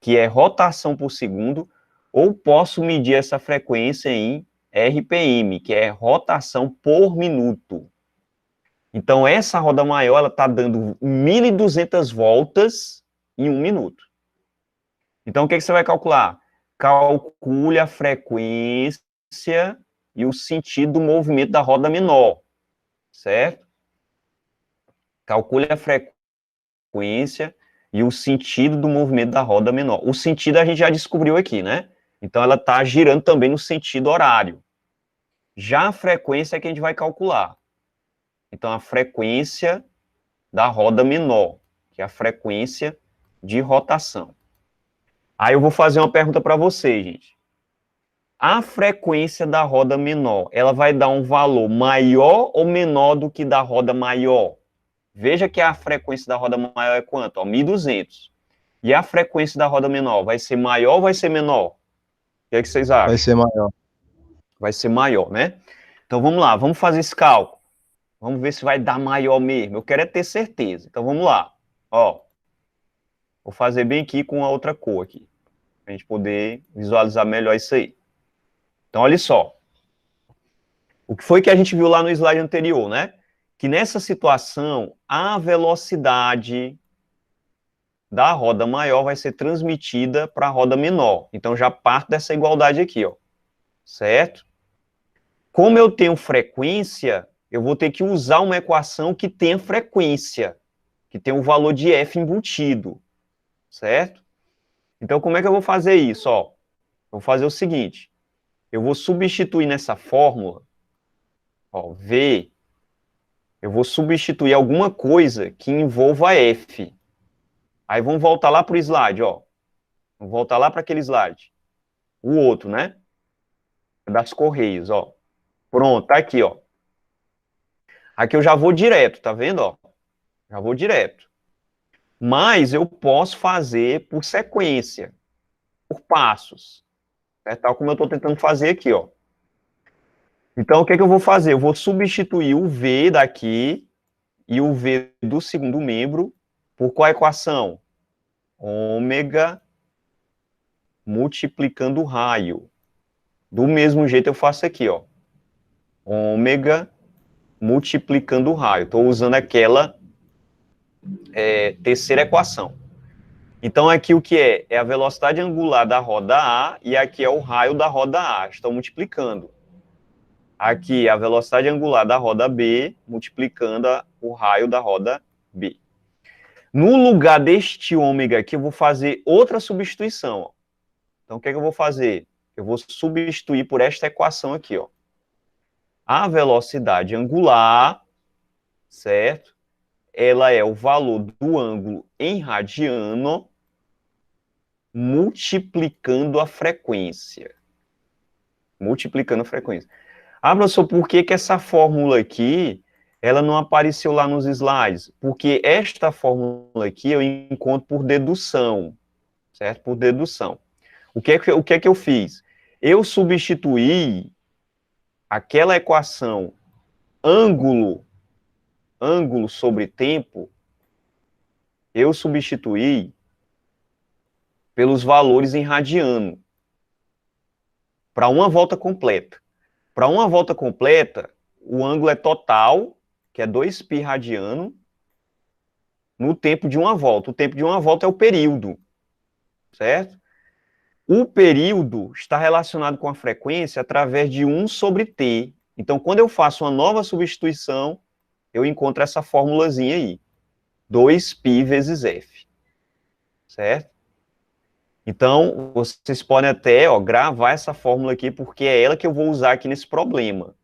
que é rotação por segundo, ou posso medir essa frequência em RPM, que é rotação por minuto. Então, essa roda maior, ela está dando 1.200 voltas em 1 minuto. Então, o que você vai calcular? Calcule a frequência e o sentido do movimento da roda menor, certo? Calcule a frequência e o sentido do movimento da roda menor. O sentido a gente já descobriu aqui, né? Então, ela está girando também no sentido horário. Já a frequência é que a gente vai calcular. Então, a frequência da roda menor, que é a frequência de rotação. Aí eu vou fazer uma pergunta para vocês, gente. A frequência da roda menor, ela vai dar um valor maior ou menor do que da roda maior? Veja que a frequência da roda maior é quanto? 1.200. E a frequência da roda menor vai ser maior ou vai ser menor? O que é que vocês acham? Vai ser maior. Vai ser maior, né? Então vamos lá, vamos fazer esse cálculo. Vamos ver se vai dar maior mesmo. Eu quero é ter certeza. Então vamos lá. Ó, vou fazer bem aqui com a outra cor aqui, para a gente poder visualizar melhor isso aí. Então olha só. O que foi que a gente viu lá no slide anterior, né? Que nessa situação, a velocidade da roda maior vai ser transmitida para a roda menor. Então já parte dessa igualdade aqui, ó. Certo? Como eu tenho frequência, eu vou ter que usar uma equação que tenha frequência, que tem um valor de F embutido. Certo? Então como é que eu vou fazer isso, ó? Eu vou fazer o seguinte, eu vou substituir nessa fórmula, ó, V, eu vou substituir alguma coisa que envolva F. Aí vamos voltar lá para o slide, ó. Vamos voltar lá para aquele slide. O outro, né? Das Correios, ó. Pronto, tá aqui, ó. Aqui eu já vou direto, tá vendo, ó? Já vou direto. Mas eu posso fazer por sequência, por passos. É tal como eu estou tentando fazer aqui, ó. Então, o que é que eu vou fazer? Eu vou substituir o V daqui e o V do segundo membro por qual equação? Ômega multiplicando o raio. Do mesmo jeito eu faço aqui, ó. Ômega multiplicando o raio. Estou usando aquela terceira equação. Então, aqui o que é? É a velocidade angular da roda A e aqui é o raio da roda A. Estão multiplicando. Aqui é a velocidade angular da roda B, multiplicando o raio da roda B. No lugar deste ômega aqui, eu vou fazer outra substituição. Ó. Então, o que é que eu vou fazer? Eu vou substituir por esta equação aqui, ó. A velocidade angular, certo? Ela é o valor do ângulo em radiano multiplicando a frequência. Multiplicando a frequência. Ah, professor, por que essa fórmula aqui, ela não apareceu lá nos slides? Porque esta fórmula aqui eu encontro por dedução, certo? Por dedução. O que é que eu fiz? Eu substituí aquela equação ângulo sobre tempo, eu substituí pelos valores em radiano para uma volta completa. Para uma volta completa, o ângulo é total, que é 2π radiano, no tempo de uma volta. O tempo de uma volta é o período, certo? O período está relacionado com a frequência através de 1 sobre t. Então, quando eu faço uma nova substituição, eu encontro essa formulazinha aí. 2π vezes f. Certo? Então, vocês podem até gravar essa fórmula aqui, porque é ela que eu vou usar aqui nesse problema.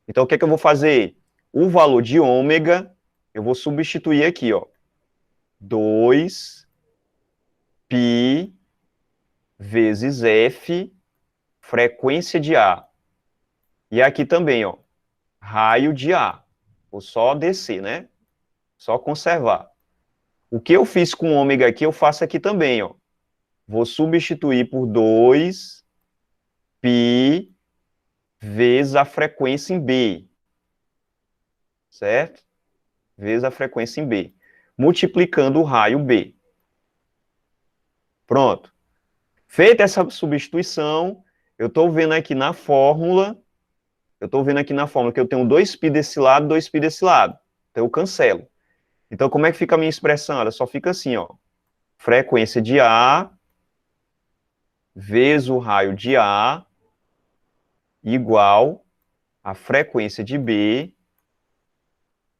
Então, o que é que eu vou fazer? O valor de ômega, eu vou substituir aqui, ó. 2π vezes f, frequência de A. E aqui também, ó, raio de A. Vou só descer, né? Só conservar. O que eu fiz com ômega aqui, eu faço aqui também, ó. Vou substituir por 2π vezes a frequência em B. Certo? Vezes a frequência em B. Multiplicando o raio B. Pronto. Feita essa substituição, eu estou vendo aqui na fórmula, que eu tenho 2π desse lado, 2π desse lado. Então eu cancelo. Então como é que fica a minha expressão? Ela só fica assim, ó. Frequência de A vezes o raio de A igual a frequência de B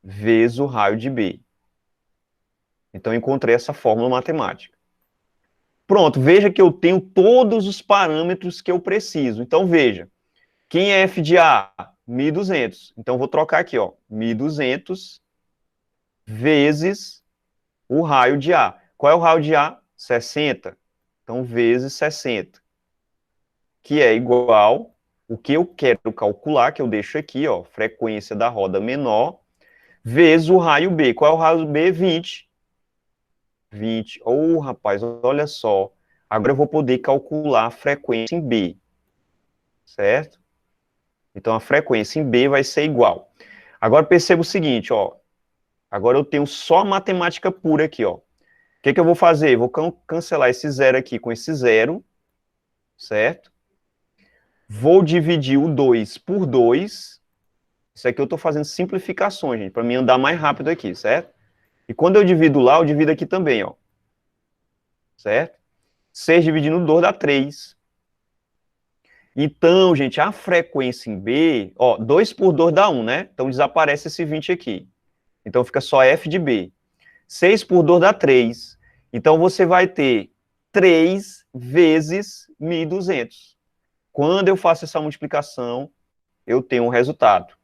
vezes o raio de B. Então eu encontrei essa fórmula matemática. Pronto, veja que eu tenho todos os parâmetros que eu preciso. Então veja, quem é f de A? 1.200. Então, vou trocar aqui, ó, 1.200 vezes o raio de A. Qual é o raio de A? 60. Então, vezes 60. Que é igual, o que eu quero calcular, que eu deixo aqui, ó, frequência da roda menor, vezes o raio B. Qual é o raio B? 20. 20. Oh, rapaz, olha só. Agora eu vou poder calcular a frequência em B. Certo? Então, a frequência em B vai ser igual. Agora, perceba o seguinte, ó. Agora eu tenho só matemática pura aqui, ó. O que eu vou fazer? Vou cancelar esse zero aqui com esse zero, certo? Vou dividir o 2 por 2. Isso aqui eu estou fazendo simplificações, gente, para mim andar mais rápido aqui, certo? E quando eu divido lá, eu divido aqui também, ó. Certo? 6 dividindo 2 dá 3. Então, gente, a frequência em B, ó, 2 por 2 dá 1, né? Então desaparece esse 20 aqui. Então fica só f de B. 6 por 2 dá 3. Então você vai ter 3 vezes 1.200. Quando eu faço essa multiplicação, eu tenho um resultado.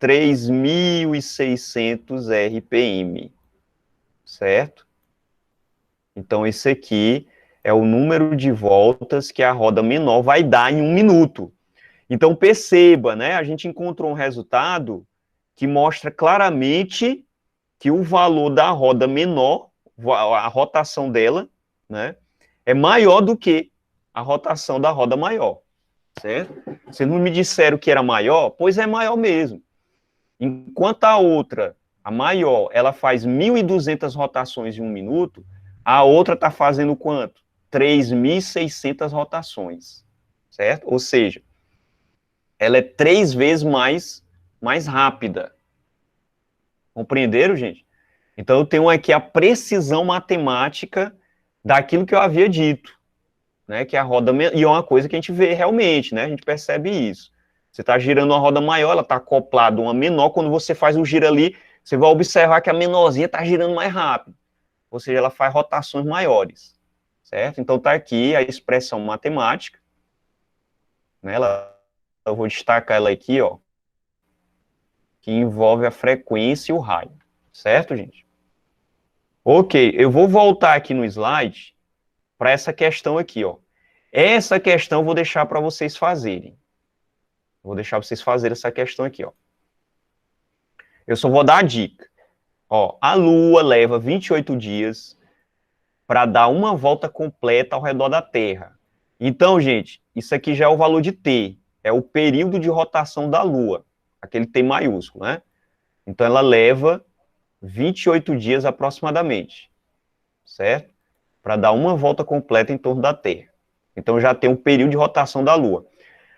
3.600 RPM. Certo? Então esse aqui é o número de voltas que a roda menor vai dar em 1 minuto. Então, perceba, né? A gente encontrou um resultado que mostra claramente que o valor da roda menor, a rotação dela, né, é maior do que a rotação da roda maior, certo? Vocês não me disseram que era maior? Pois é maior mesmo. Enquanto a outra, a maior, ela faz 1.200 rotações em 1 minuto, a outra está fazendo quanto? 3.600 rotações, certo? Ou seja, ela é 3 vezes mais mais rápida. Compreenderam, gente? Então, eu tenho aqui a precisão matemática daquilo que eu havia dito, né? Que a roda... E é uma coisa que a gente vê realmente, né? A gente percebe isso. Você está girando uma roda maior, ela está acoplada a uma menor. Quando você faz o giro ali, você vai observar que a menorzinha está girando mais rápido. Ou seja, ela faz rotações maiores, certo? Então, está aqui a expressão matemática, né? Eu vou destacar ela aqui, ó, que envolve a frequência e o raio, certo, gente? Ok, eu vou voltar aqui no slide para essa questão aqui, ó. Essa questão eu vou deixar para vocês fazerem. Vou deixar vocês fazerem essa questão aqui, ó. Eu só vou dar a dica. Ó, a Lua leva 28 dias para dar uma volta completa ao redor da Terra. Então, gente, isso aqui já é o valor de T. É o período de rotação da Lua. Aquele T maiúsculo, né? Então, ela leva 28 dias aproximadamente, certo? Para dar uma volta completa em torno da Terra. Então, já tem um período de rotação da Lua.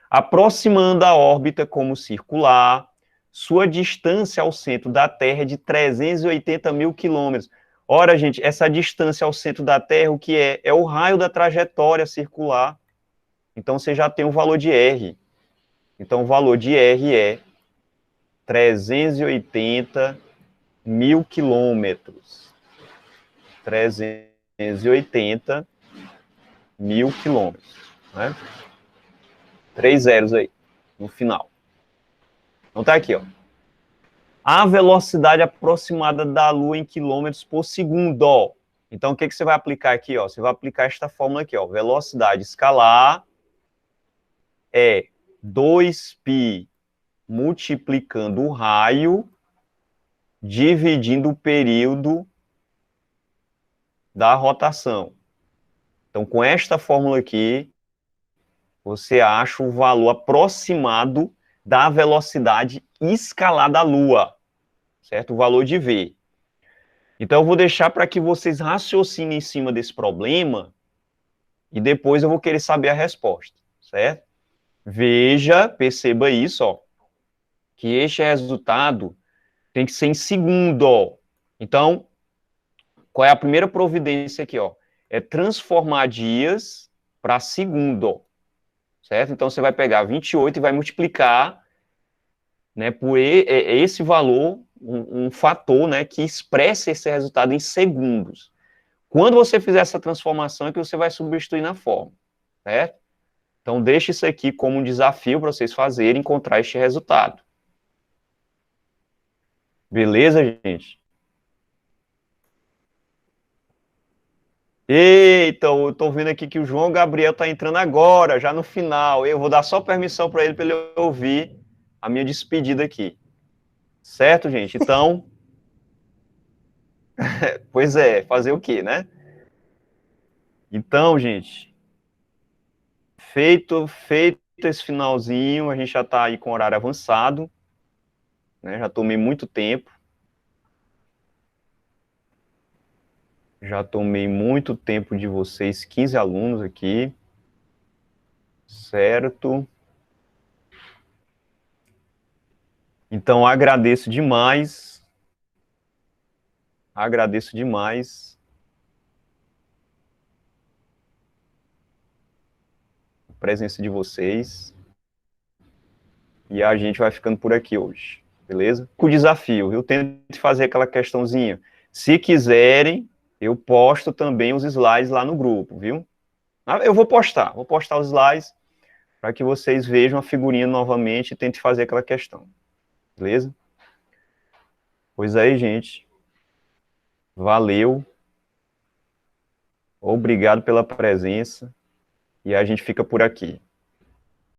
Aproximando a órbita como circular, sua distância ao centro da Terra é de 380 mil quilômetros. Ora, gente, essa distância ao centro da Terra, o que é? É o raio da trajetória circular. Então, você já tem o valor de R. Então, o valor de R é 380 mil quilômetros. 380 mil quilômetros, né? 3 zeros aí, no final. Então, tá aqui, ó. A velocidade aproximada da Lua em quilômetros por segundo, ó. Então, o que você vai aplicar aqui, ó? Você vai aplicar esta fórmula aqui, ó. Velocidade escalar é 2π multiplicando o raio dividindo o período da rotação. Então, com esta fórmula aqui, você acha o valor aproximado da velocidade escalar da Lua, certo? O valor de V. Então, eu vou deixar para que vocês raciocinem em cima desse problema e depois eu vou querer saber a resposta, certo? Veja, perceba isso, ó, que este resultado tem que ser em segundo, ó. Então, qual é a primeira providência aqui, ó? É transformar dias para segundo, certo? Então, você vai pegar 28 e vai multiplicar, né, por esse valor, um fator, né, que expressa esse resultado em segundos. Quando você fizer essa transformação, é que você vai substituir na forma, certo? Então, deixe isso aqui como um desafio para vocês fazerem, encontrar este resultado. Beleza, gente? Eita, eu tô vendo aqui que o João Gabriel tá entrando agora, já no final. Eu vou dar só permissão para ele ouvir a minha despedida aqui. Certo, gente? Então, pois é, fazer o quê, né? Então, gente, feito esse finalzinho, a gente já tá aí com o horário avançado, né? Já tomei muito tempo. Já tomei muito tempo de vocês, 15 alunos aqui. Certo? Então, agradeço demais. Agradeço demais a presença de vocês. E a gente vai ficando por aqui hoje, beleza? Com o desafio, viu? Tente fazer aquela questãozinha. Se quiserem, eu posto também os slides lá no grupo, viu? Eu vou postar os slides para que vocês vejam a figurinha novamente e tente fazer aquela questão, beleza? Pois aí, gente. Valeu. Obrigado pela presença. E a gente fica por aqui.